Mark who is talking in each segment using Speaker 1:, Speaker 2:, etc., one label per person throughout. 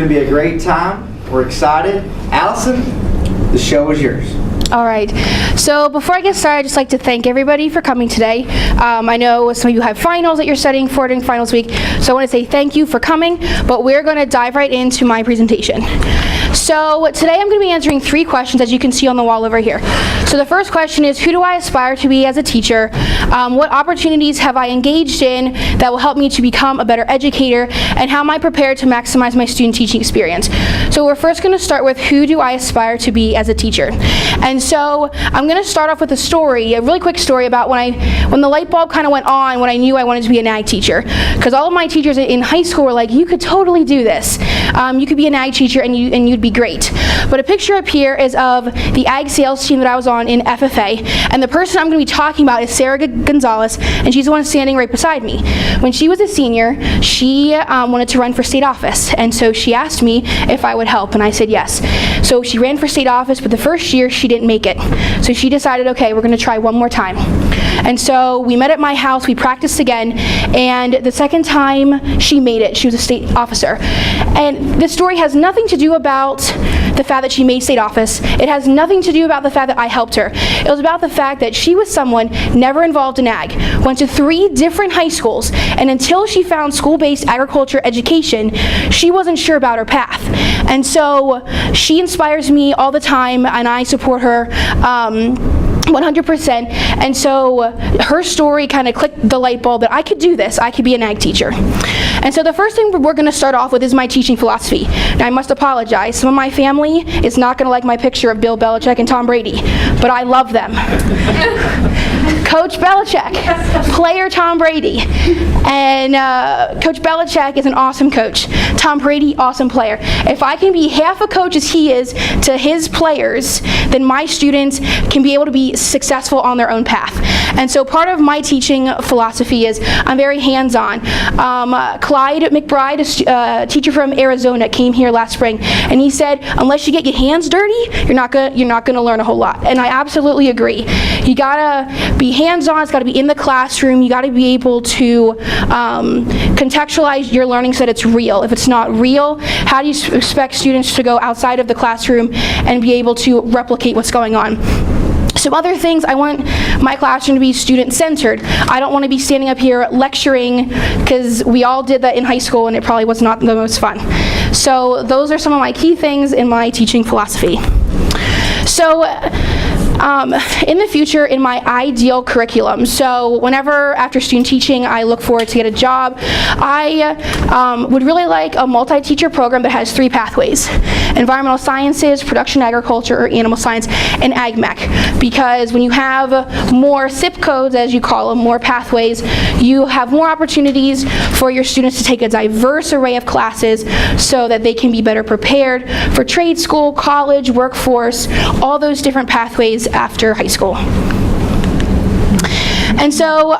Speaker 1: It's going to be a great time. We're excited. Allyson, the show is yours.
Speaker 2: All right, so before I get started, I'd just like to thank everybody for coming today. I know some of you have finals that you're studying for during finals week, so I want to say thank you for coming, but we're going to dive right into my presentation. So today I'm going to be answering 3 questions, as you can see on the wall over here. So the first question is, who do I aspire to be as a teacher? What opportunities have I engaged in that will help me to become a better educator? And how am I prepared to maximize my student teaching experience? So we're first going to start with, who do I aspire to be as a teacher? And so I'm going to start off with a really quick story about when the light bulb kind of went on when I knew I wanted to be an ag teacher. Because all of my teachers in high school were like, you could totally do this. You could be an ag teacher and you'd be great. But a picture up here is of the ag sales team that I was on in FFA. And the person I'm going to be talking about is Sarah Gonzalez, and she's the one standing right beside me. When she was a senior, she wanted to run for state office. And so she asked me if I would help, and I said yes. So she ran for state office, but the first year she didn't make it. So she decided, okay, we're going to try one more time. And so we met at my house, we practiced again, and the second time she made it. She was a state officer. And this story has nothing to do about the fact that she made state office. It has nothing to do about the fact that I helped her. It was about the fact that she was someone never involved in ag, went to 3 different high schools, and until she found school-based agriculture education, she wasn't sure about her path. And so she inspires me all the time, and I support her 100%. And so her story kind of clicked the light bulb that I could do this. I could be an ag teacher. And so the first thing we're going to start off with is my teaching philosophy. Now, I must apologize. Some of my family is not going to like my picture of Bill Belichick and Tom Brady, but I love them. Coach Belichick, player Tom Brady. And Coach Belichick is an awesome coach. Tom Brady, awesome player. If I can be half a coach as he is to his players, then my students can be able to be successful on their own path. And so part of my teaching philosophy is I'm very hands-on. Clyde McBride, a teacher from Arizona, came here last spring, and he said, unless you get your hands dirty, you're not gonna learn a whole lot. And I absolutely agree. You gotta be hands-on. It's gotta be in the classroom. You gotta be able to contextualize your learning so that it's real. If it's not real, how do you expect students to go outside of the classroom and be able to replicate what's going on? Some other things, I want my classroom to be student-centered. I don't want to be standing up here lecturing, because we all did that in high school and it probably was not the most fun. So those are some of my key things in my teaching philosophy. So in the future, in my ideal curriculum, so whenever after student teaching I look forward to get a job, I would really like a multi-teacher program that has 3 pathways: environmental sciences, production agriculture, or animal science, and ag mech. Because when you have more SIP codes, as you call them, more pathways, you have more opportunities for your students to take a diverse array of classes so that they can be better prepared for trade school, college, workforce, all those different pathways after high school. And so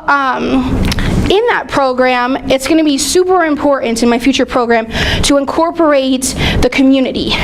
Speaker 2: in that program, it's going to be super important in my future program to incorporate the community.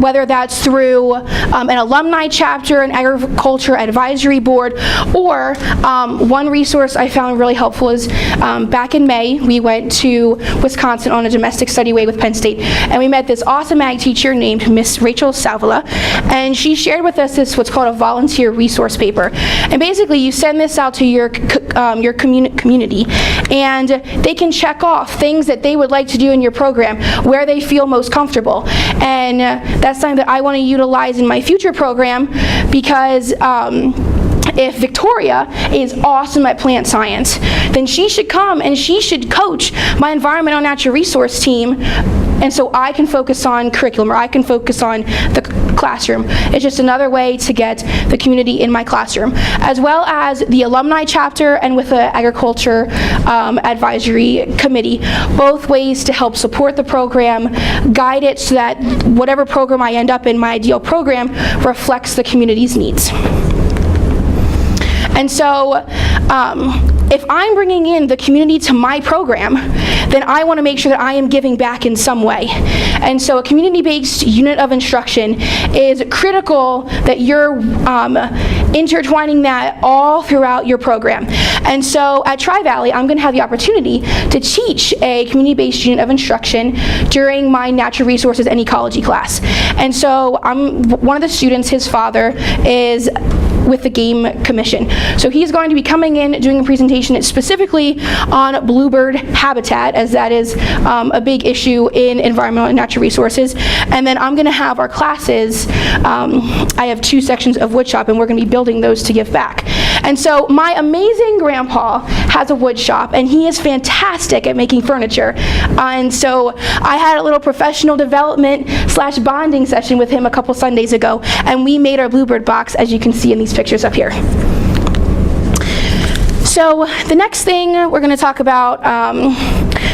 Speaker 2: Whether that's through an alumni chapter, an agriculture advisory board, or one resource I found really helpful is back in May, we went to Wisconsin on a domestic study way with Penn State, and we met this awesome ag teacher named Miss Rachel Salvala, and she shared with us what's called a volunteer resource paper. And basically, you send this out to your community, and they can check off things that they would like to do in your program, where they feel most comfortable. And that's something that I want to utilize in my future program, because if Victoria is awesome at plant science, then she should come and she should coach my environmental natural resource team, and so I can focus on curriculum, or I can focus on the classroom. It's just another way to get the community in my classroom, as well as the alumni chapter and with the agriculture advisory committee, both ways to help support the program, guide it so that whatever program I end up in, my ideal program, reflects the community's needs. And so if I'm bringing in the community to my program, then I want to make sure that I am giving back in some way. And so a community-based unit of instruction is critical that you're intertwining that all throughout your program. And so at Tri-Valley, I'm going to have the opportunity to teach a community-based unit of instruction during my natural resources and ecology class. And so I'm one of the students, his father is with the Game Commission. So he's going to be coming in, doing a presentation specifically on bluebird habitat, as that is a big issue in environmental and natural resources. And then I'm going to have our classes, I have 2 sections of woodshop, and we're going to be building those to give back. And so my amazing grandpa has a wood shop, and he is fantastic at making furniture. And so I had a little professional development / bonding session with him a couple Sundays ago, and we made our bluebird box, as you can see in these pictures up here. So the next thing we're going to talk about,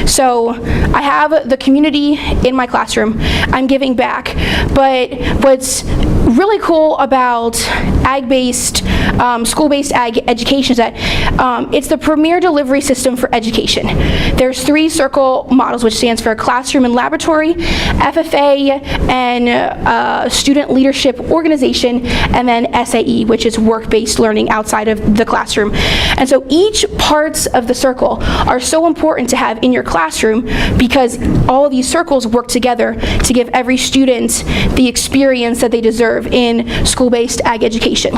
Speaker 2: so I have the community in my classroom. I'm giving back. But what's really cool about ag-based, school-based ag education is that it's the premier delivery system for education. There's 3 circle models, which stands for classroom and laboratory, FFA, and student leadership organization, and then SAE, which is work-based learning outside of the classroom. And so each parts of the circle are so important to have in your classroom, because all of these circles work together to give every student the experience that they deserve in school-based ag education.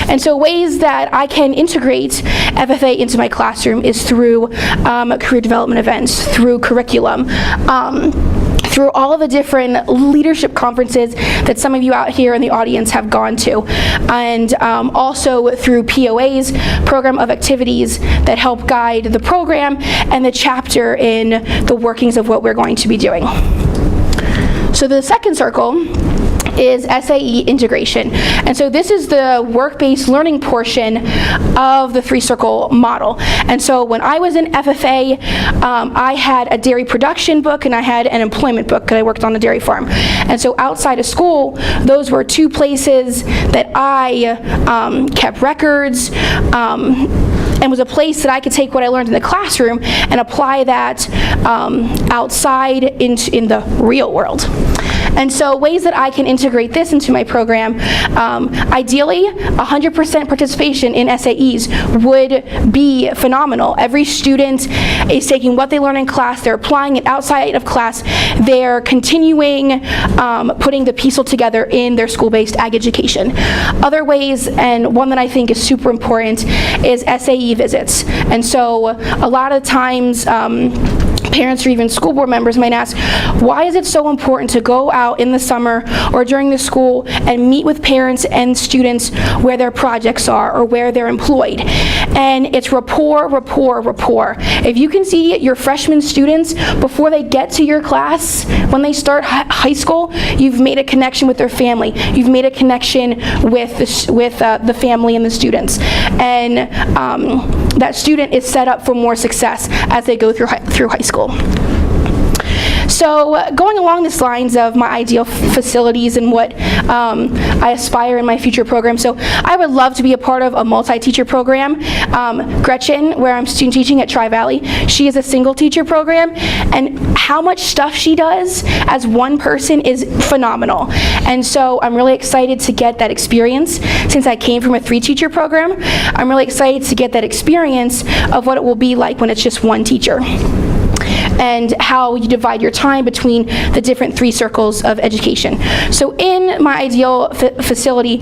Speaker 2: And so ways that I can integrate FFA into my classroom is through career development events, through curriculum, through all of the different leadership conferences that some of you out here in the audience have gone to, and also through POAs, program of activities that help guide the program and the chapter in the workings of what we're going to be doing. So the second circle is SAE integration. And so this is the work-based learning portion of the 3-circle model. And so when I was in FFA, I had a dairy production book and I had an employment book because I worked on a dairy farm. And so outside of school, those were 2 places that I kept records, and was a place that I could take what I learned in the classroom and apply that outside in the real world. And so ways that I can integrate this into my program, ideally 100% participation in SAEs would be phenomenal. Every student is taking what they learn in class, they're applying it outside of class, they're continuing putting the piece together in their school-based ag education. Other ways, and one that I think is super important, is SAE visits. And so a lot of times, parents or even school board members might ask, why is it so important to go out in the summer or during the school and meet with parents and students where their projects are or where they're employed? And it's rapport, rapport, rapport. If you can see your freshman students before they get to your class, when they start high school, you've made a connection with their family. You've made a connection with the family and the students. And that student is set up for more success as they go through high school. So going along these lines of my ideal facilities and what I aspire in my future program, so I would love to be a part of a multi-teacher program. Gretchen, where I'm student teaching at Tri-Valley, she is a single teacher program, and how much stuff she does as one person is phenomenal. And so I'm really excited to get that experience. Since I came from a 3-teacher program, I'm really excited to get that experience of what it will be like when it's just one teacher, and how you divide your time between the different 3 circles of education. So in my ideal facility,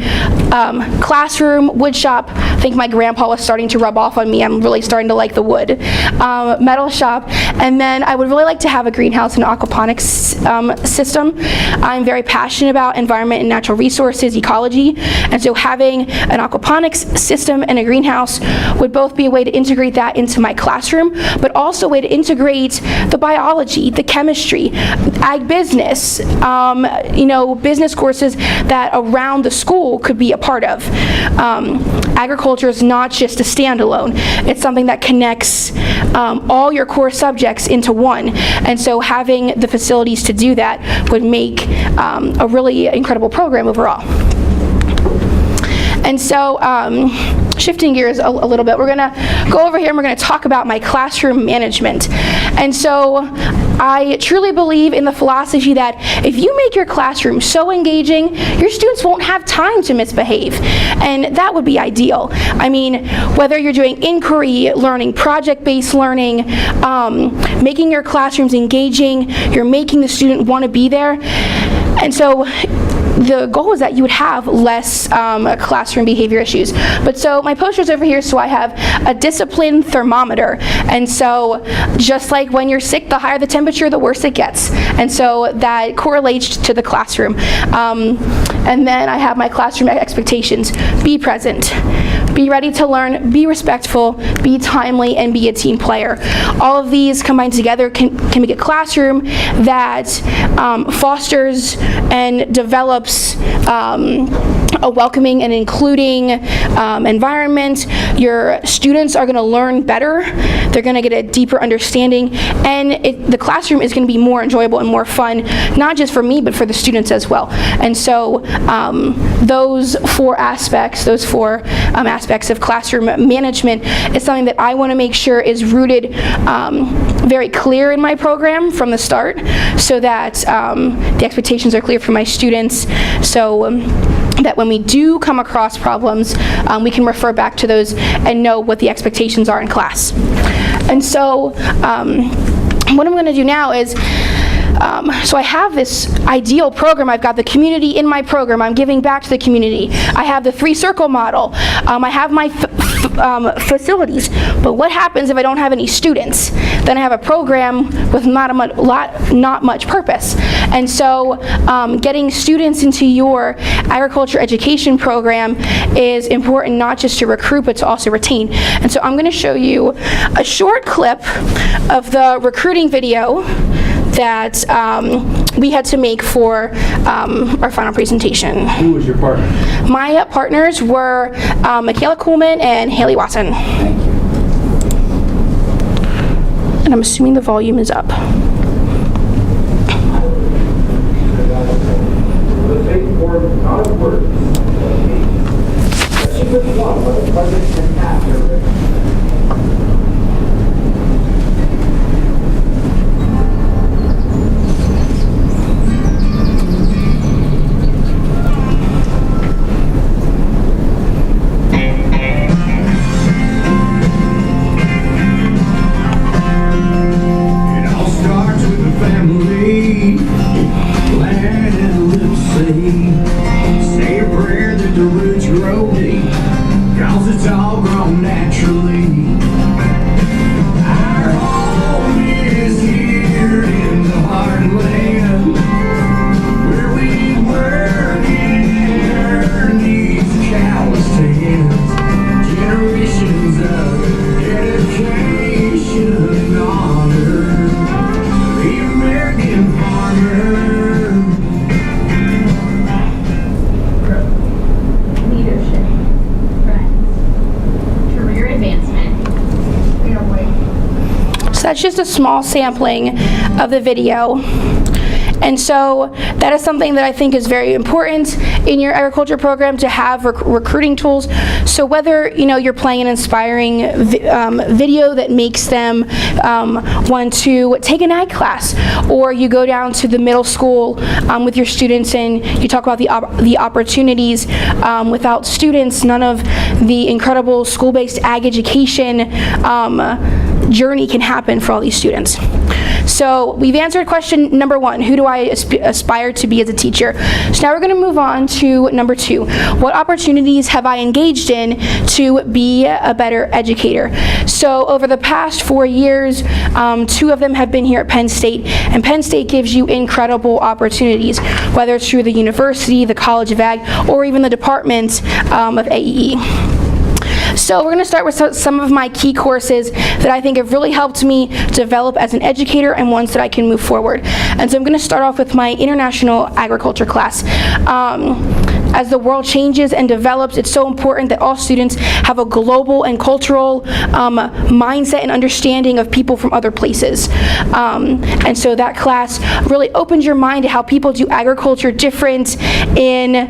Speaker 2: classroom, wood shop, I think my grandpa was starting to rub off on me. I'm really starting to like the wood. Metal shop, and then I would really like to have a greenhouse and aquaponics system. I'm very passionate about environment and natural resources, ecology, and so having an aquaponics system and a greenhouse would both be a way to integrate that into my classroom, but also a way to integrate the biology, the chemistry, ag business, business courses that around the school could be a part of. Agriculture is not just a standalone. It's something that connects all your core subjects into one. And so having the facilities to do that would make a really incredible program overall. And so, shifting gears a little bit, we're going to go over here and we're going to talk about my classroom management. And so I truly believe in the philosophy that if you make your classroom so engaging, your students won't have time to misbehave. And that would be ideal. I mean, whether you're doing inquiry learning, project-based learning, making your classrooms engaging, you're making the student want to be there. And so the goal is that you would have less classroom behavior issues. But so my poster's over here, so I have a discipline thermometer. And so just like when you're sick, the higher the temperature, the worse it gets. And so that correlates to the classroom. And then I have my classroom expectations. Be present. Be ready to learn, be respectful, be timely, and be a team player. All of these combined together can make a classroom that fosters and develops a welcoming and including environment. Your students are going to learn better. They're going to get a deeper understanding, and the classroom is going to be more enjoyable and more fun, not just for me, but for the students as well. And so those four aspects of classroom management is something that I want to make sure is rooted very clear in my program from the start, so that the expectations are clear for my students, so that when we do come across problems, we can refer back to those and know what the expectations are in class. And so what I'm going to do now is, so I have this ideal program. I've got the community in my program. I'm giving back to the community. I have the 3-circle model. I have my facilities. But what happens if I don't have any students? Then I have a program with not much purpose. And so getting students into your agriculture education program is important, not just to recruit, but to also retain. And so I'm going to show you a short clip of the recruiting video that we had to make for our final presentation.
Speaker 1: Who was your partner?
Speaker 2: My partners were Michaela Kuhlman and Haley Watson.
Speaker 1: Thank you.
Speaker 2: And I'm assuming the volume is up.
Speaker 3: Say a prayer that the roots grow deep, 'cause it's all grown naturally. Our home is here in the heartland, where we work and earn these calloused hands. Generations of dedication and honor, the American farmer.
Speaker 2: So that's just a small sampling of the video. And so that is something that I think is very important in your agriculture program, to have recruiting tools. So whether you're playing an inspiring video that makes them want to take an ag class, or you go down to the middle school with your students and you talk about the opportunities. Without students, none of the incredible school-based ag education journey can happen for all these students. So we've answered question number 1, who do I aspire to be as a teacher? So now we're going to move on to number 2. What opportunities have I engaged in to be a better educator? So over the past 4 years, 2 of them have been here at Penn State, and Penn State gives you incredible opportunities, whether it's through the university, the College of Ag, or even the Department of AEE. So we're going to start with some of my key courses that I think have really helped me develop as an educator, and ones that I can move forward. And so I'm going to start off with my international agriculture class. as the world changes and develops, it's so important that all students have a global and cultural mindset and understanding of people from other places. And so that class really opens your mind to how people do agriculture different in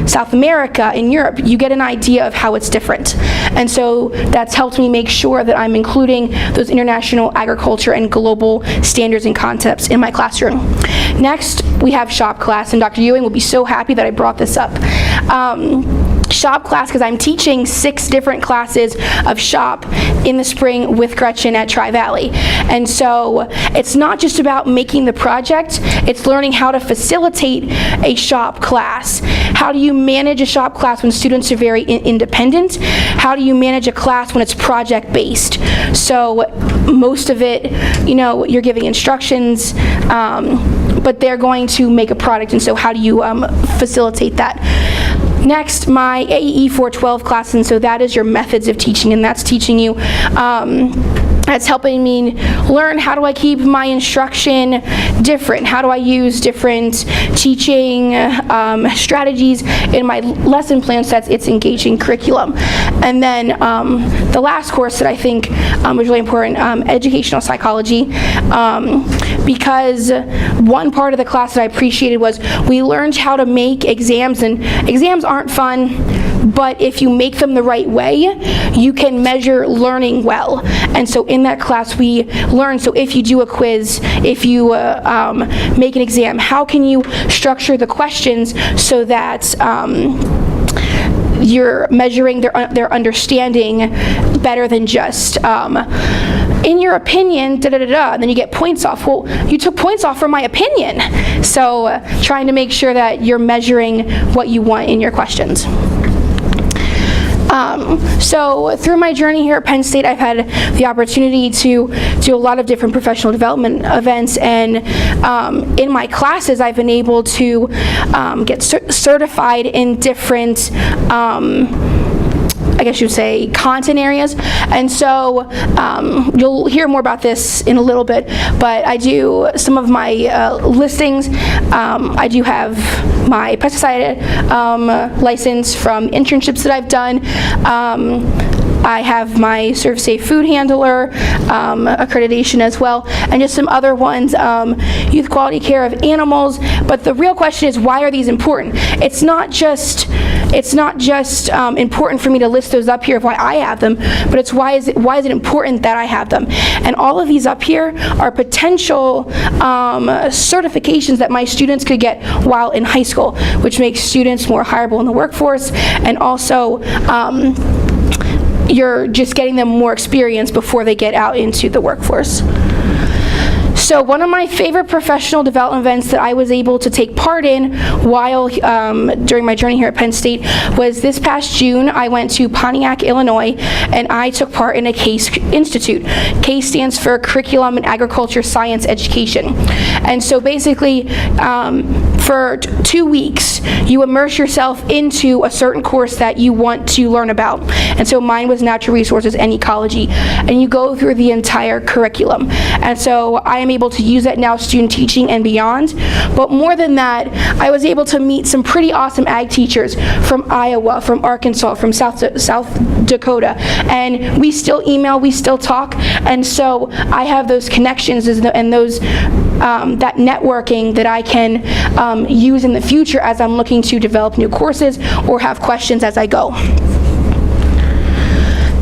Speaker 2: South America, in Europe. You get an idea of how it's different. And so that's helped me make sure that I'm including those international agriculture and global standards and concepts in my classroom. Next, we have shop class, and Dr. Ewing will be so happy that I brought this up. Shop class, because I'm teaching 6 different classes of shop in the spring with Gretchen at Tri-Valley. And so it's not just about making the project, it's learning how to facilitate a shop class. How do you manage a shop class when students are very independent? How do you manage a class when it's project-based? So most of it, you're giving instructions, but they're going to make a product, and so how do you facilitate that? Next, my AE 412 class, and so that is your methods of teaching, and that's teaching you, that's helping me learn how do I keep my instruction different, how do I use different teaching strategies in my lesson plan so that it's engaging curriculum. And then the last course that I think was really important, educational psychology, because one part of the class that I appreciated was we learned how to make exams, and exams aren't fun, but if you make them the right way, you can measure learning well. And so in that class we learned, so if you do a quiz, if you make an exam, how can you structure the questions so that you're measuring their understanding better than just in your opinion, and then you get points off. Well, you took points off for my opinion. So trying to make sure that you're measuring what you want in your questions. So through my journey here at Penn State, I've had the opportunity to do a lot of different professional development events, and in my classes I've been able to get certified in different I guess you would say content areas, and so you'll hear more about this in a little bit, but I do some of my listings. I do have my pesticide license from internships that I've done. I have my Serve Safe Food Handler accreditation as well, and just some other ones, youth quality care of animals. But the real question is, why are these important? It's not just important for me to list those up here of why I have them, but it's why is it important that I have them? And all of these up here are potential certifications that my students could get while in high school, which makes students more hireable in the workforce, and also you're just getting them more experience before they get out into the workforce. So one of my favorite professional development events that I was able to take part in while during my journey here at Penn State was this past June. I went to Pontiac, Illinois, and I took part in a CASE Institute. CASE stands for Curriculum and Agriculture Science Education. And so basically, for 2 weeks, you immerse yourself into a certain course that you want to learn about. And so mine was natural resources and ecology. And you go through the entire curriculum. And so I am able to use that now student teaching and beyond. But more than that, I was able to meet some pretty awesome ag teachers from Iowa, from Arkansas, from South Dakota. And we still email, we still talk. And so I have those connections and those that networking that I can use in the future as I'm looking to develop new courses or have questions as I go.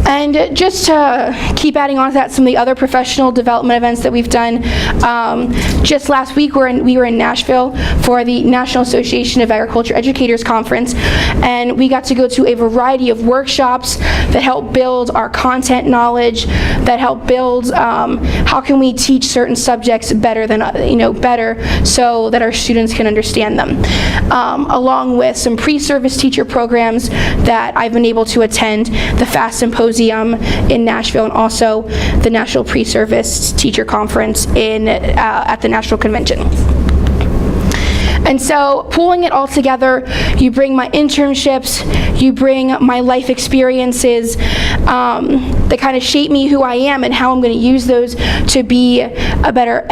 Speaker 2: And just to keep adding on to that, some of the other professional development events that we've done, just last week we were in Nashville for the National Association of Agriculture Educators Conference, and we got to go to a variety of workshops that help build our content knowledge, that help build how can we teach certain subjects better so that our students can understand them, along with some pre-service teacher programs that I've been able to attend, the FAST Symposium in Nashville, and also the National Pre-Service Teacher Conference at the National Convention. And so pulling it all together, you bring my internships, you bring my life experiences, that kind of shape me who I am and how I'm going to use those to be a better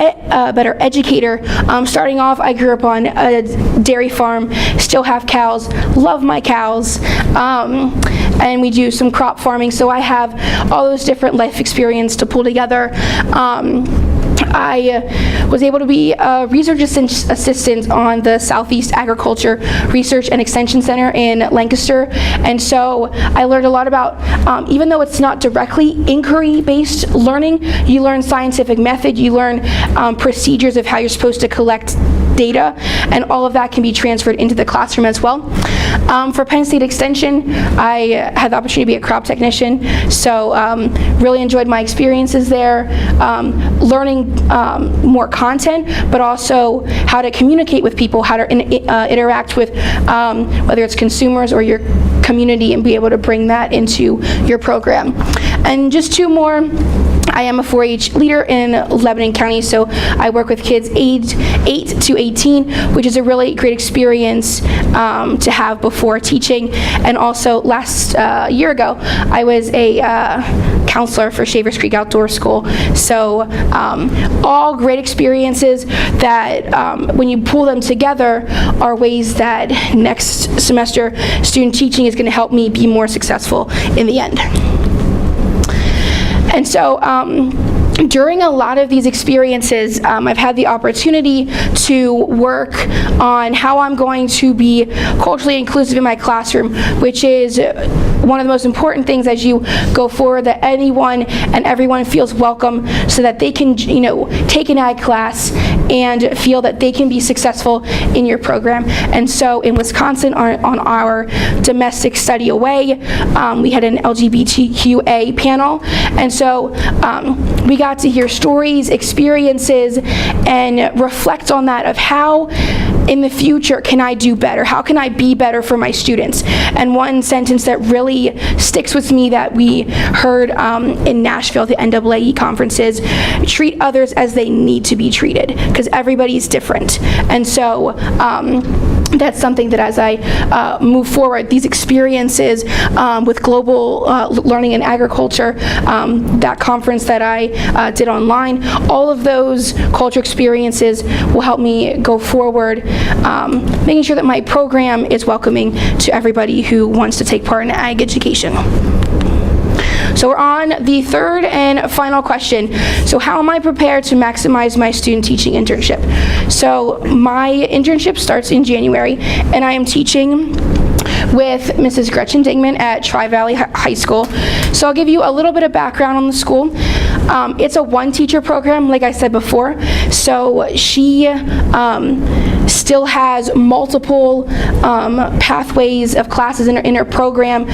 Speaker 2: educator. Starting off, I grew up on a dairy farm, still have cows, love my cows, and we do some crop farming, so I have all those different life experience to pull together. I was able to be a research assistant on the Southeast Agriculture Research and Extension Center in Lancaster, and so I learned a lot about, even though it's not directly inquiry-based learning, you learn scientific method, you learn procedures of how you're supposed to collect data, and all of that can be transferred into the classroom as well. For Penn State Extension, I had the opportunity to be a crop technician, so really enjoyed my experiences there, learning more content, but also how to communicate with people, how to interact with whether it's consumers or your community, and be able to bring that into your program. And just two more. I am a 4-H leader in Lebanon County, so I work with kids aged 8 to 18, which is a really great experience to have before teaching. And also last year ago, I was a counselor for Shavers Creek Outdoor School. So all great experiences that when you pull them together are ways that next semester student teaching is going to help me be more successful in the end. And so during a lot of these experiences, I've had the opportunity to work on how I'm going to be culturally inclusive in my classroom, which is one of the most important things as you go forward, that anyone and everyone feels welcome so that they can, take an ag class and feel that they can be successful in your program. And so in Wisconsin, on our domestic study away, we had an LGBTQA panel, and so we got to hear stories, experiences, and reflect on that of how in the future can I do better? How can I be better for my students? And one sentence that really sticks with me that we heard in Nashville, the NAAE conferences, treat others as they need to be treated, because everybody's different. And so that's something that as I move forward, these experiences with global learning in agriculture, that conference that I did online, all of those culture experiences will help me go forward, making sure that my program is welcoming to everybody who wants to take part in ag education. So we're on the third and final question. So how am I prepared to maximize my student teaching internship? So my internship starts in January, and I am teaching with Mrs. Gretchen Dingman at Tri-Valley High School. So I'll give you a little bit of background on the school. It's a one-teacher program, like I said before. So she still has multiple pathways of classes in her program.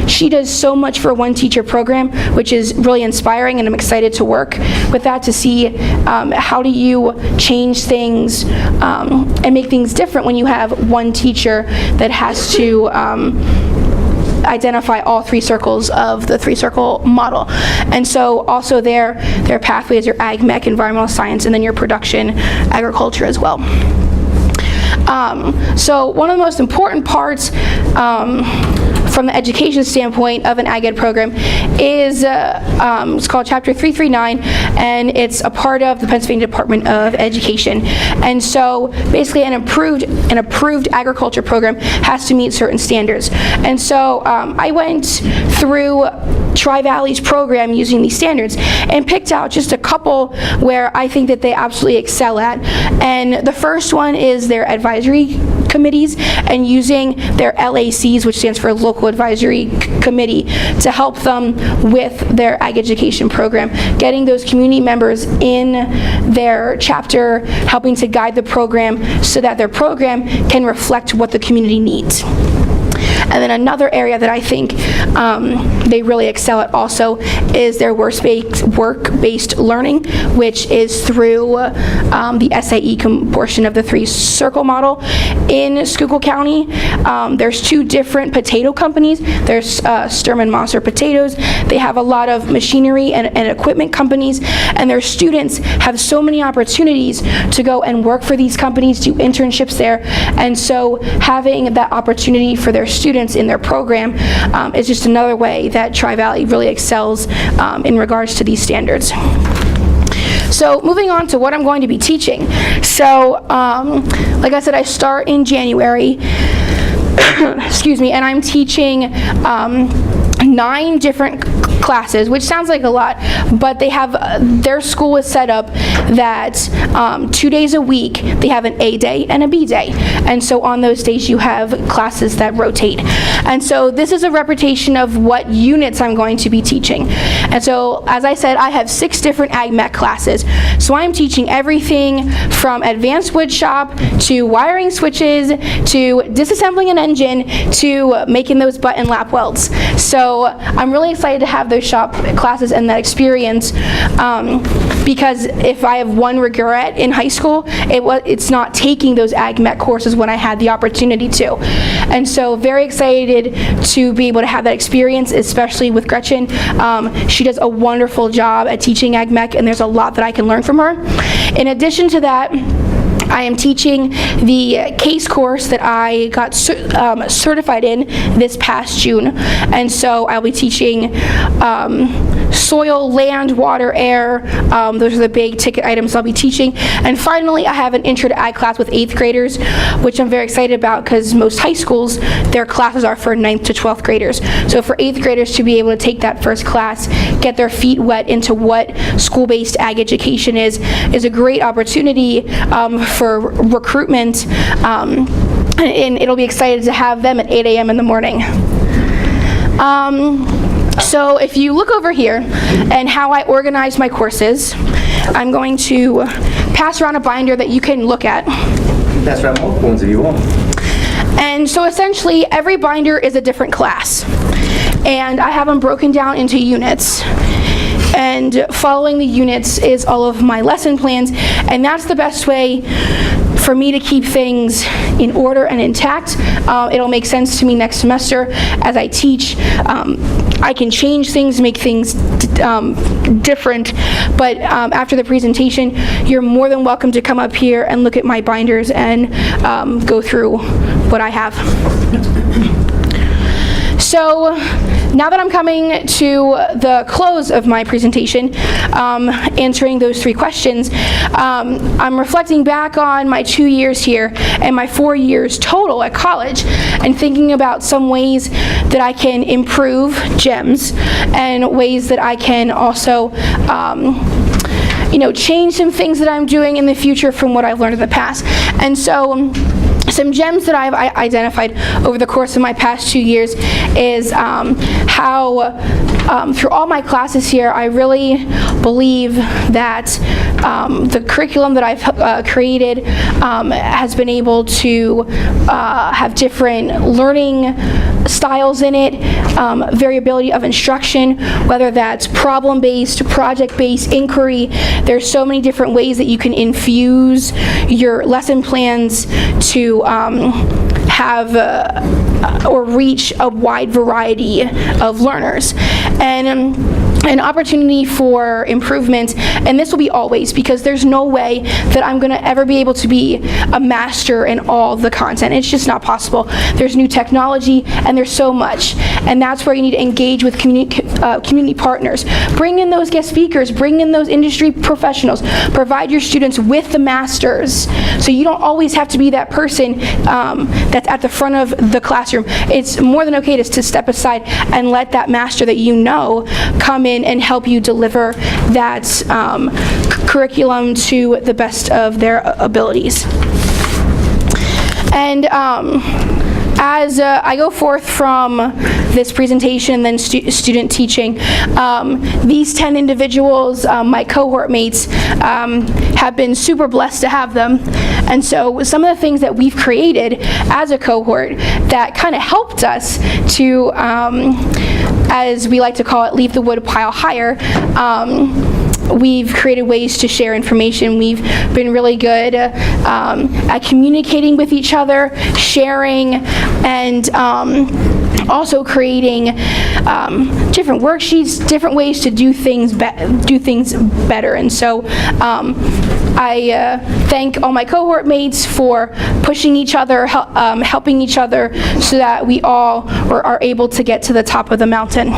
Speaker 2: She does so much for a one-teacher program, which is really inspiring, and I'm excited to work with that to see how do you change things and make things different when you have one teacher that has to identify all three circles of the three-circle model. And so also their pathways are ag, mech, environmental science, and then your production, agriculture as well. So one of the most important parts from the education standpoint of an ag ed program is it's called Chapter 339, and it's a part of the Pennsylvania Department of Education. And so basically an approved agriculture program has to meet certain standards. And so I went through Tri-Valley's program using these standards and picked out just a couple where I think that they absolutely excel at. And the first one is their advisory committees and using their LACs, which stands for Local Advisory Committee, to help them with their ag education program, getting those community members in their chapter, helping to guide the program so that their program can reflect what the community needs. And then another area that I think they really excel at also is their work-based learning, which is through the SAE portion of the three-circle model. In Schuylkill County, there's two different potato companies. There's Sturm and Mosser Potatoes. They have a lot of machinery and equipment companies, and their students have so many opportunities to go and work for these companies, do internships there. And so having that opportunity for their students students in their program is just another way that Tri-Valley really excels in regards to these standards. So moving on to what I'm going to be teaching. So like I said, I start in January, excuse me, and I'm teaching 9 different classes, which sounds like a lot, but they have, their school is set up that 2 days a week, they have an A day and a B day. And so on those days you have classes that rotate. And so this is a representation of what units I'm going to be teaching. And so, as I said, I have 6 different Ag Mech classes. So I'm teaching everything from advanced wood shop to wiring switches to disassembling an engine to making those button lap welds. So I'm really excited to have those shop classes and that experience because if I have one regret in high school, it's not taking those Ag Mech courses when I had the opportunity to. And so very excited to be able to have that experience, especially with Gretchen. She does a wonderful job at teaching Ag Mech, and there's a lot that I can learn from her. In addition to that, I am teaching the CASE course that I got certified in this past June, and so I'll be teaching soil, land, water, air. Those are the big ticket items I'll be teaching. And finally, I have an Intro to Ag class with 8th graders, which I'm very excited about because most high schools, their classes are for 9th to 12th graders. So for 8th graders to be able to take that first class, get their feet wet into what school-based ag education is a great opportunity for recruitment, and it'll be excited to have them at 8 a.m. in the morning. So if you look over here and how I organize my courses, I'm going to pass around a binder that you can look at.
Speaker 1: That's right, multiple ones if you want.
Speaker 2: And so essentially every binder is a different class, and I have them broken down into units. And following the units is all of my lesson plans, and that's the best way for me to keep things in order and intact. It'll make sense to me next semester as I teach. I can change things, make things different, but after the presentation, you're more than welcome to come up here and look at my binders and go through what I have. So now that I'm coming to the close of my presentation, answering those 3 questions, I'm reflecting back on my 2 years here and my 4 years total at college and thinking about some ways that I can improve GEMS and ways that I can also change some things that I'm doing in the future from what I've learned in the past. And so some gems that I've identified over the course of my past 2 years is how through all my classes here, I really believe that the curriculum that I've created has been able to have different learning styles in it, variability of instruction, whether that's problem-based, project-based, inquiry. There's so many different ways that you can infuse your lesson plans to have or reach a wide variety of learners. And an opportunity for improvement, and this will be always, because there's no way that I'm going to ever be able to be a master in all the content. It's just not possible. There's new technology and there's so much, and that's where you need to engage with community partners. Bring in those guest speakers, bring in those industry professionals, provide your students with the masters, so you don't always have to be that person that's at the front of the classroom. It's more than okay to step aside and let that master that you know come in and help you deliver that curriculum to the best of their abilities. And as I go forth from this presentation, then student teaching, these 10 individuals, my cohort mates, have been super blessed to have them. And so some of the things that we've created as a cohort that kind of helped us to, as we like to call it, leave the wood pile higher. We've created ways to share information. We've been really good at communicating with each other, sharing, and also creating different worksheets, different ways to do things better. And so I thank all my cohort mates for pushing each other, helping each other, so that we all are able to get to the top of the mountain.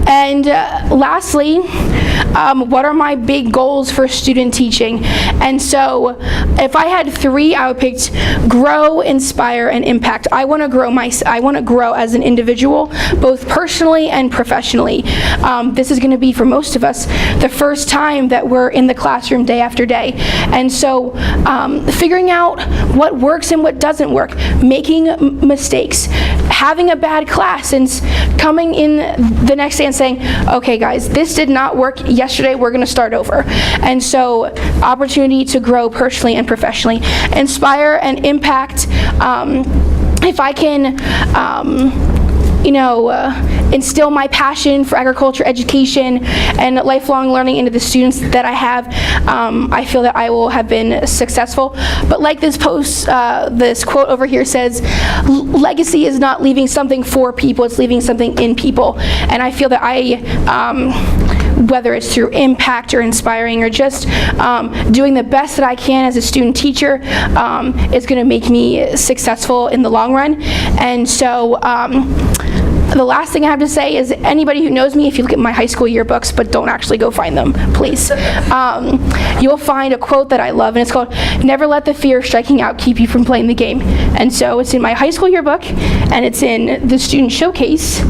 Speaker 2: And lastly, what are my big goals for student teaching? And so if I had 3, I would pick grow, inspire, and impact. I want to grow as an individual, both personally and professionally. This is going to be, for most of us, the first time that we're in the classroom day after day. And so figuring out what works and what doesn't work, making mistakes, having a bad class, and coming in the next day and saying, okay guys, this did not work yesterday, we're going to start over. And so opportunity to grow personally and professionally. Inspire and impact. If I can instill my passion for agriculture education and lifelong learning into the students that I have, I feel that I will have been successful. But like this quote over here says, legacy is not leaving something for people, it's leaving something in people. And I feel that whether it's through impact or inspiring or just doing the best that I can as a student teacher, is going to make me successful in the long run. And so the last thing I have to say is, anybody who knows me, if you look at my high school yearbooks, but don't actually go find them, please, you'll find a quote that I love, and it's called, "Never let the fear of striking out keep you from playing the game." And so it's in my high school yearbook, and it's in the student showcase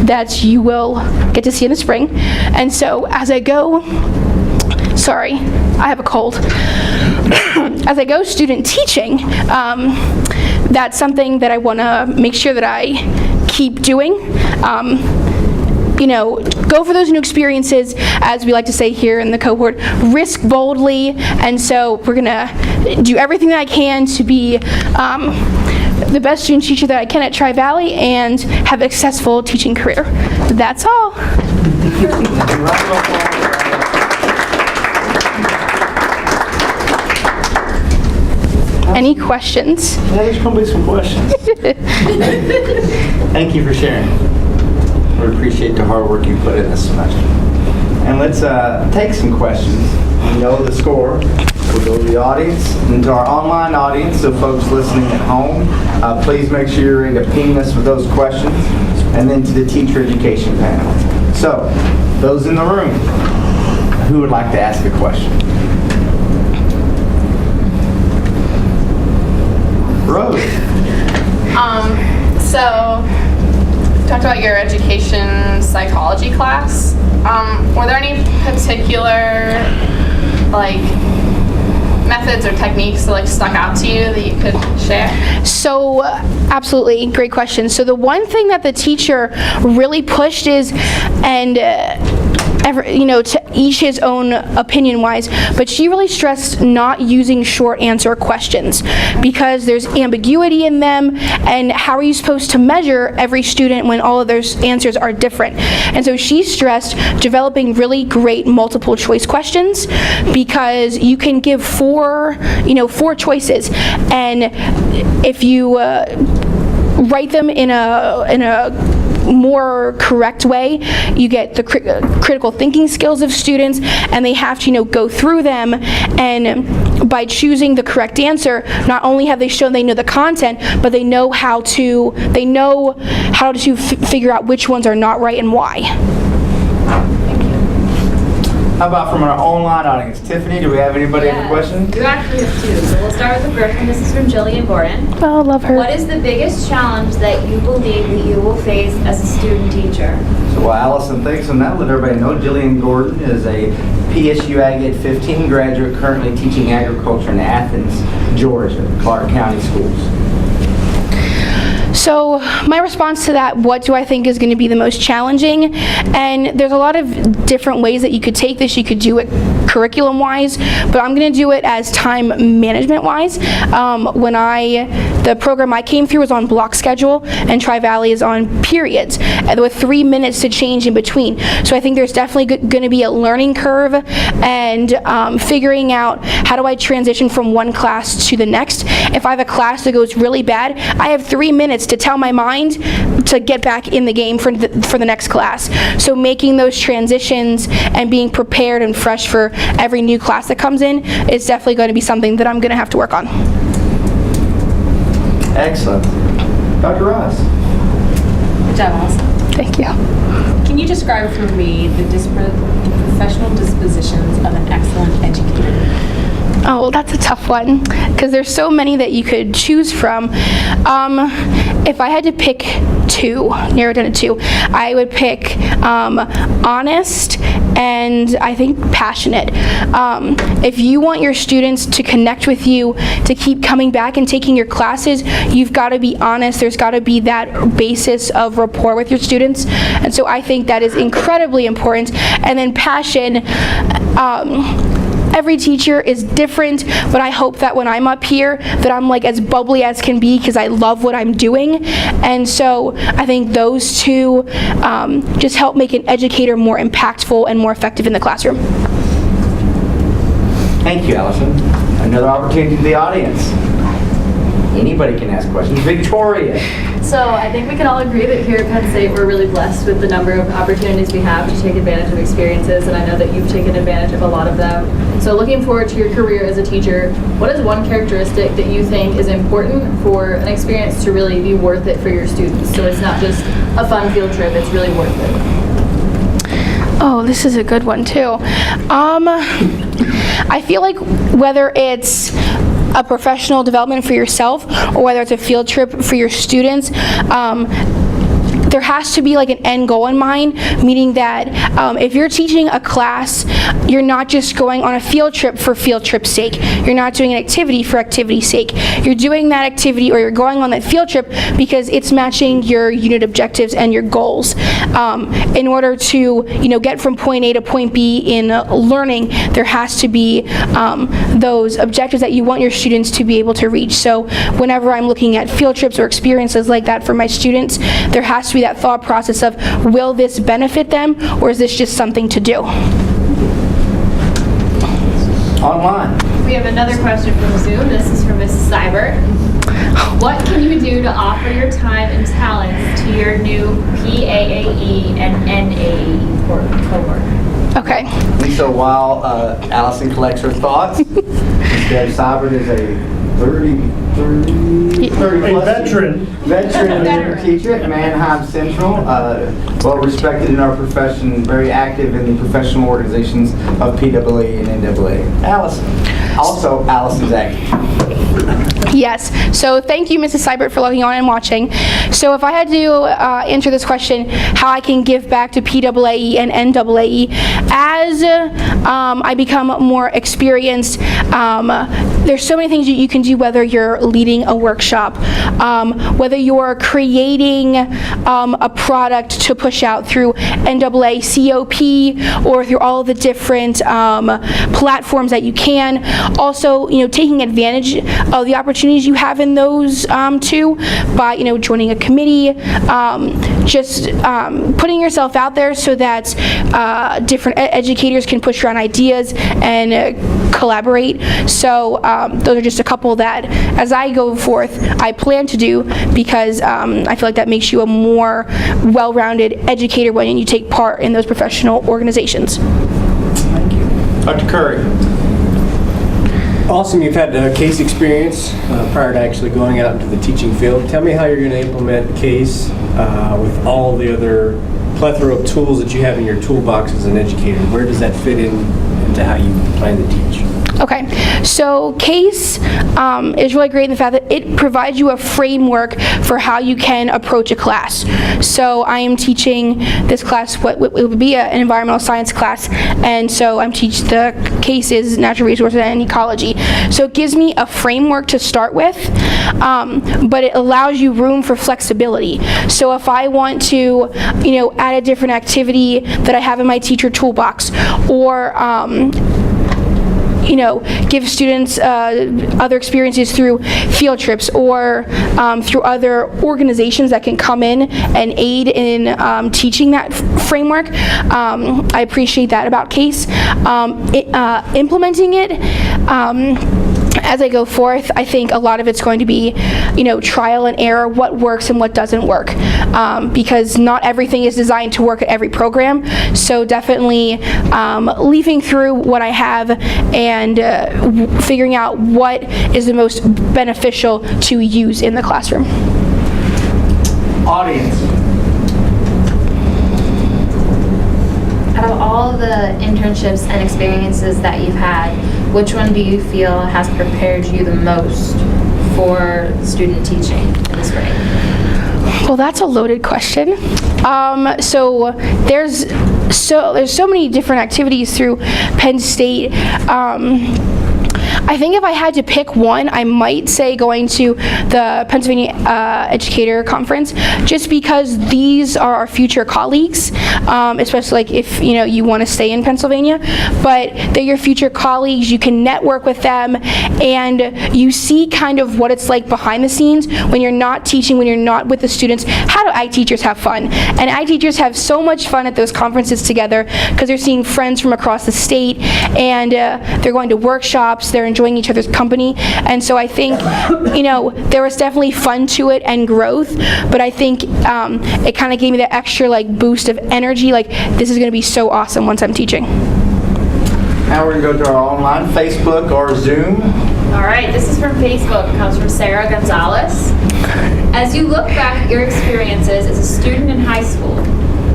Speaker 2: that you will get to see in the spring. And so as I go, sorry, I have a cold. As I go student teaching, that's something that I want to make sure that I keep doing. Go for those new experiences, as we like to say here in the cohort, risk boldly. And so we're going to do everything that I can to be the best student teacher that I can at Tri-Valley and have a successful teaching career. That's all. Any questions?
Speaker 1: Yeah, there's going to be some questions. Thank you for sharing. We appreciate the hard work you put in this semester. And let's take some questions. You know the score. We'll go to the audience and to our online audience, so folks listening at home, please make sure you're ready to ping us with those questions, and then to the teacher education panel. So, those in the room, who would like to ask a question? Rose.
Speaker 4: So, talked about your education psychology class. Were there any particular, methods or techniques that stuck out to you that you could share?
Speaker 2: So, absolutely, great question. So the one thing that the teacher really pushed is, to each his own opinion-wise, but she really stressed not using short answer questions because there's ambiguity in them, and how are you supposed to measure every student when all of their answers are different? And so she stressed developing really great multiple choice questions, because you can give four choices, and if you write them in a more correct way, you get the critical thinking skills of students, and they have to go through them, and by choosing the correct answer, not only have they shown they know the content, but they know how to figure out which ones are not right and why.
Speaker 1: How about from our online audience? Tiffany, do we have anybody have a question?
Speaker 5: We actually have 2. So we'll start with the first one. This is from Jillian Gordon.
Speaker 2: Oh, love her.
Speaker 5: What is the biggest challenge that you believe that you will face as a student teacher?
Speaker 1: So while Allison thinks on that, let everybody know Jillian Gordon is a PSU Ag Ed 15 graduate currently teaching agriculture in Athens, Georgia, Clark County Schools.
Speaker 2: So my response to that, what do I think is going to be the most challenging? And there's a lot of different ways that you could take this. You could do it curriculum-wise, but I'm going to do it as time management-wise. The program I came through was on block schedule, and Tri-Valley is on periods, and with 3 minutes to change in between. So I think there's definitely going to be a learning curve, and figuring out how do I transition from one class to the next. If I have a class that goes really bad, I have 3 minutes to tell my mind to get back in the game for the next class. So making those transitions and being prepared and fresh for every new class that comes in is definitely going to be something that I'm going to have to work on.
Speaker 1: Excellent. Dr. Ross.
Speaker 6: Good job, Allyson.
Speaker 2: Thank you.
Speaker 6: Can you describe for me the professional dispositions of an excellent educator?
Speaker 2: Oh, that's a tough one, because there's so many that you could choose from. If I had to pick two, narrow it down to two, I would pick honest and I think passionate. If you want your students to connect with you, to keep coming back and taking your classes, you've got to be honest. There's got to be that basis of rapport with your students. And so I think that is incredibly important. And then passion, every teacher is different, but I hope that when I'm up here that I'm like as bubbly as can be because I love what I'm doing. And so I think those two just help make an educator more impactful and more effective in the classroom.
Speaker 1: Thank you, Allyson. Another opportunity to the audience. Anybody can ask questions. Victoria.
Speaker 7: So I think we can all agree that here at Penn State we're really blessed with the number of opportunities we have to take advantage of experiences, and I know that you've taken advantage of a lot of them. So looking forward to your career as a teacher, what is one characteristic that you think is important for an experience to really be worth it for your students? So it's not just a fun field trip, it's really worth it.
Speaker 2: Oh, this is a good one too. I feel like whether it's a professional development for yourself or whether it's a field trip for your students, there has to be like an end goal in mind, meaning that if you're teaching a class, you're not just going on a field trip for field trip's sake. You're not doing an activity for activity's sake. You're doing that activity or you're going on that field trip because it's matching your unit objectives and your goals. In order to, get from point A to point B in learning, there has to be those objectives that you want your students to be able to reach. So whenever I'm looking at field trips or experiences like that for my students, there has to be that thought process of, will this benefit them or is this just something to do?
Speaker 1: Online.
Speaker 5: We have another question from Zoom. This is from Mrs. Seibert. What can you do to offer your time and talents to your new PAAE and NAAE cohort?
Speaker 2: Okay.
Speaker 1: And so while Allyson collects her thoughts, Ms. Seibert is a 30 plus veteran teacher at Mannheim Central, well respected in our profession, very active in the professional organizations of PAAE and NAAE. Allyson. Also, Allison's active.
Speaker 2: Yes. So thank you, Mrs. Seibert, for logging on and watching. So if I had to answer this question, how I can give back to PAAE and NAAE, as I become more experienced, there's so many things that you can do, whether you're leading a workshop, whether you're creating a product to push out through NAACOP or through all of the different platforms that you can. Also, taking advantage of the opportunities you have in those too, by joining a committee, just putting yourself out there so that different educators can push around ideas and collaborate. So those are just a couple that, as I go forth, I plan to do because I feel like that makes you a more well-rounded educator when you take part in those professional organizations.
Speaker 1: Thank you. Dr. Curry.
Speaker 8: Awesome, you've had case experience prior to actually going out into the teaching field. Tell me how you're going to implement case with all the other plethora of tools that you have in your toolbox as an educator. Where does that fit into how you plan to teach?
Speaker 2: Okay, so CASE is really great in the fact that it provides you a framework for how you can approach a class. So I am teaching this class, what would be an environmental science class, and so I'm teaching the CASE's natural resources and ecology. So it gives me a framework to start with, but it allows you room for flexibility. So if I want to, add a different activity that I have in my teacher toolbox, or give students other experiences through field trips or through other organizations that can come in and aid in teaching that framework. I appreciate that about CASE. Implementing it, as I go forth, I think a lot of it's going to be, trial and error, what works and what doesn't work, because not everything is designed to work at every program. So definitely leafing through what I have and figuring out what is the most beneficial to use in the classroom.
Speaker 1: Audience.
Speaker 5: Out of all the internships and experiences that you've had, which one do you feel has prepared you the most for student teaching in this grade?
Speaker 2: Well, that's a loaded question. So there's so many different activities through Penn State. I think if I had to pick one, I might say going to the Pennsylvania Educator Conference, just because these are our future colleagues, especially like if you want to stay in Pennsylvania, but they're your future colleagues. You can network with them, and you see kind of what it's like behind the scenes when you're not teaching, when you're not with the students. How do ag teachers have fun? And ag teachers have so much fun at those conferences together because they're seeing friends from across the state, and they're going to workshops, they're enjoying each other's company. And so I think, there was definitely fun to it and growth, but I think it kind of gave me that extra boost of energy, this is going to be so awesome once I'm teaching.
Speaker 1: Now we're going to go to our online, Facebook or Zoom.
Speaker 5: All right, this is from Facebook. It comes from Sarah Gonzalez. As you look back at your experiences as a student in high school,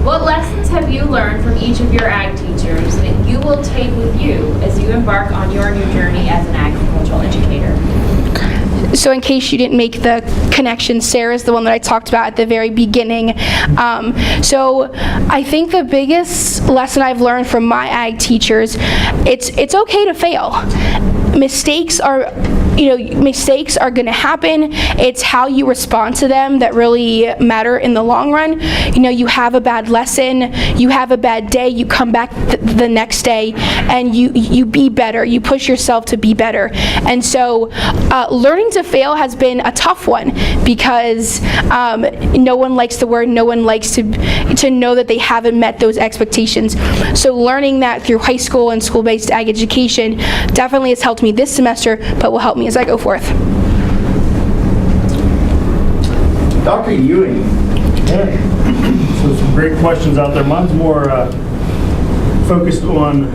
Speaker 5: what lessons have you learned from each of your ag teachers that you will take with you as you embark on your new journey as an agricultural educator?
Speaker 2: So in case you didn't make the connection, Sarah's the one that I talked about at the very beginning. So I think the biggest lesson I've learned from my ag teachers, it's okay to fail. Mistakes are going to happen. It's how you respond to them that really matter in the long run. You have a bad lesson, you have a bad day, you come back the next day and you be better. You push yourself to be better. And so learning to fail has been a tough one because no one likes the word, no one likes to know that they haven't met those expectations. So learning that through high school and school-based ag education definitely has helped me this semester, but will help me as I go forth.
Speaker 1: Dr. Ewing.
Speaker 9: Yeah. So some great questions out there. Mine's more focused on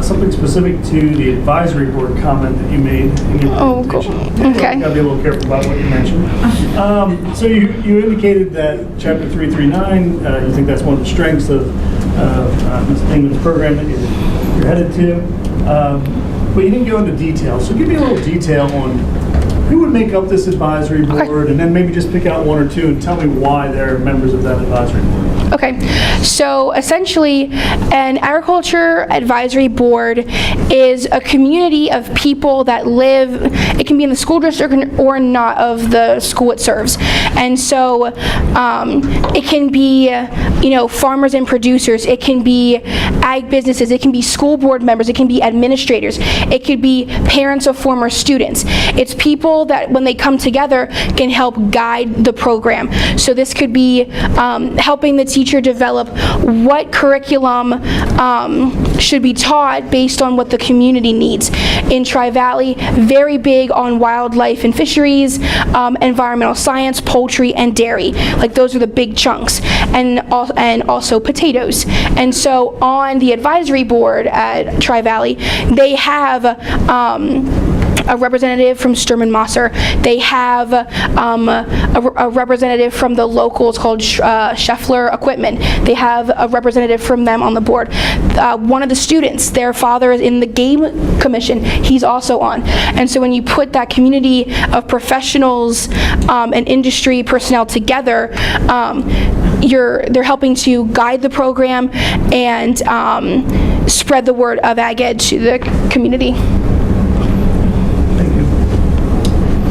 Speaker 9: something specific to the advisory board comment that you made in your presentation.
Speaker 2: Cool. Okay.
Speaker 9: I've got to be a little careful about what you mentioned. So you indicated that Chapter 339, you think that's one of the strengths of Ms. England's program that you're headed to. But you didn't go into detail. So give me a little detail on who would make up this advisory board, and then maybe just pick out one or two and tell me why they're members of that advisory board.
Speaker 2: Okay, so essentially an agriculture advisory board is a community of people that live, it can be in the school district or not of the school it serves. And so it can be, farmers and producers, it can be ag businesses, it can be school board members, it can be administrators, it could be parents of former students. It's people that when they come together can help guide the program. So this could be helping the teacher develop what curriculum should be taught based on what the community needs. In Tri-Valley, very big on wildlife and fisheries, environmental science, poultry, and dairy. Those are the big chunks, and also potatoes. And so on the advisory board at Tri-Valley, they have a representative from Sturm and Mosser. They have a representative from the local, it's called Scheffler Equipment. They have a representative from them on the board. One of the students, their father is in the game commission. He's also on. And so when you put that community of professionals and industry personnel together, they're helping to guide the program and spread the word of ag ed to the community.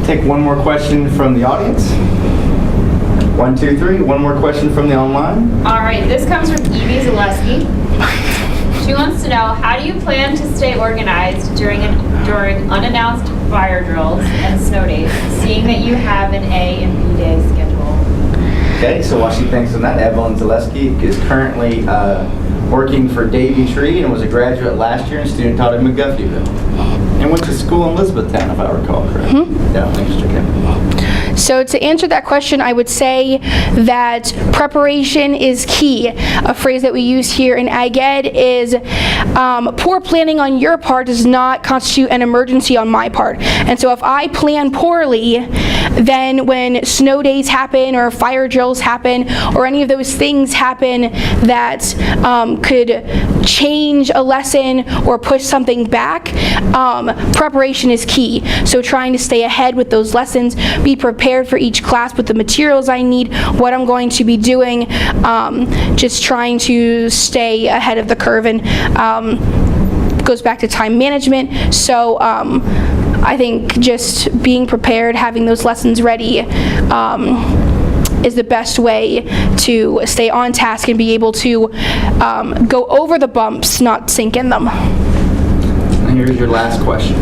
Speaker 1: Take one more question from the audience. 1, 2, 3. One more question from the online.
Speaker 5: All right, this comes from Evie Zaleski. She wants to know, how do you plan to stay organized during unannounced fire drills and snow days, seeing that you have an A and B day schedule?
Speaker 1: Okay, so while she thinks on that, Evelyn Zaleski is currently working for Davy Tree and was a graduate last year and student taught at McGuffeyville. And went to school in Elizabethtown, if I recall correctly. Down Lancaster County.
Speaker 2: So to answer that question, I would say that preparation is key. A phrase that we use here in Ag Ed is poor planning on your part does not constitute an emergency on my part. And so if I plan poorly, then when snow days happen or fire drills happen or any of those things happen that could change a lesson or push something back, preparation is key. So trying to stay ahead with those lessons, be prepared for each class with the materials I need, what I'm going to be doing, just trying to stay ahead of the curve, and goes back to time management. So I think just being prepared, having those lessons ready, is the best way to stay on task and be able to go over the bumps, not sink in them.
Speaker 1: And here's your last question.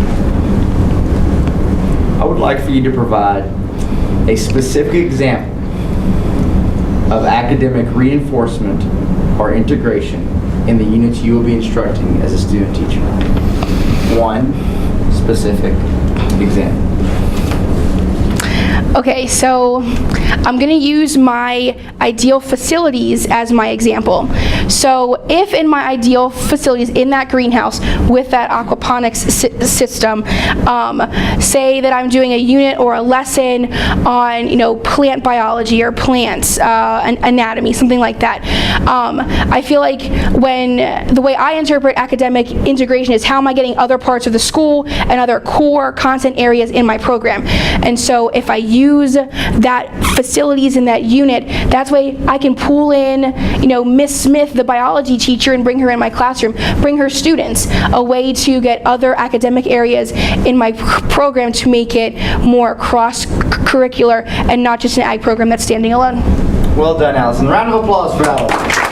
Speaker 1: I would like for you to provide a specific example of academic reinforcement or integration in the units you will be instructing as a student teacher. One specific example.
Speaker 2: Okay, so I'm going to use my ideal facilities as my example. So if in my ideal facilities in that greenhouse with that aquaponics system, say that I'm doing a unit or a lesson on, plant biology or plants, anatomy, something like that. I feel like when the way I interpret academic integration is how am I getting other parts of the school and other core content areas in my program. And so if I use that facilities in that unit, that's way I can pull in, Miss Smith, the biology teacher, and bring her in my classroom, bring her students, a way to get other academic areas in my program to make it more cross-curricular and not just an ag program that's standing alone.
Speaker 1: Well done, Allison. Round of applause for Allison.